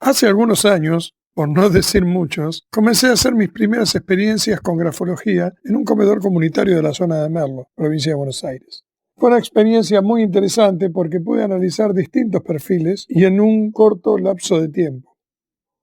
Hace algunos años, por no decir muchos, comencé a hacer mis primeras experiencias con grafología en un comedor comunitario de la zona de Merlo, provincia de Buenos Aires. Fue una experiencia muy interesante porque pude analizar distintos perfiles y en un corto lapso de tiempo.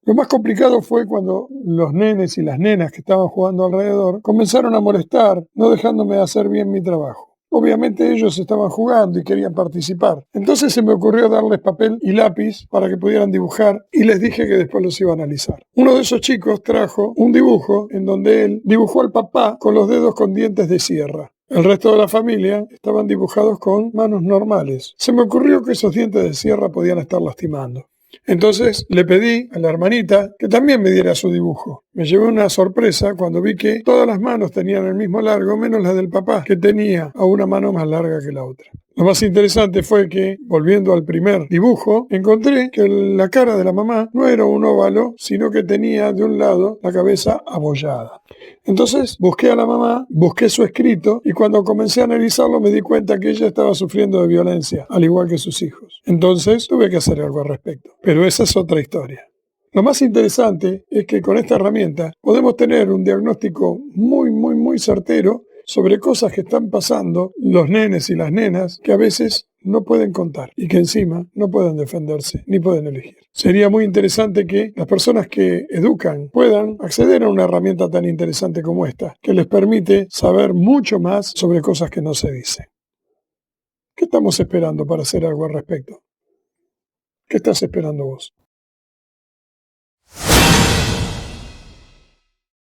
Lo más complicado fue cuando los nenes y las nenas que estaban jugando alrededor comenzaron a molestar, no dejándome hacer bien mi trabajo. Obviamente ellos estaban jugando y querían participar. Entonces se me ocurrió darles papel y lápiz para que pudieran dibujar y les dije que después los iba a analizar. Uno de esos chicos trajo un dibujo en donde él dibujó al papá con los dedos con dientes de sierra. El resto de la familia estaban dibujados con manos normales. Se me ocurrió que esos dientes de sierra podían estar lastimando. Entonces le pedí a la hermanita que también me diera su dibujo. Me llevé una sorpresa cuando vi que todas las manos tenían el mismo largo, menos la del papá, que tenía a una mano más larga que la otra. Lo más interesante fue que, volviendo al primer dibujo, encontré que la cara de la mamá no era un óvalo, sino que tenía de un lado la cabeza abollada. Entonces busqué a la mamá, busqué su escrito y cuando comencé a analizarlo me di cuenta que ella estaba sufriendo de violencia, al igual que sus hijos. Entonces tuve que hacer algo al respecto. Pero esa es otra historia. Lo más interesante es que con esta herramienta podemos tener un diagnóstico muy certero sobre cosas que están pasando los nenes y las nenas que a veces no pueden contar y que encima no pueden defenderse ni pueden elegir. Sería muy interesante que las personas que educan puedan acceder a una herramienta tan interesante como esta, que les permite saber mucho más sobre cosas que no se dicen. ¿Qué estamos esperando para hacer algo al respecto? ¿Qué estás esperando vos?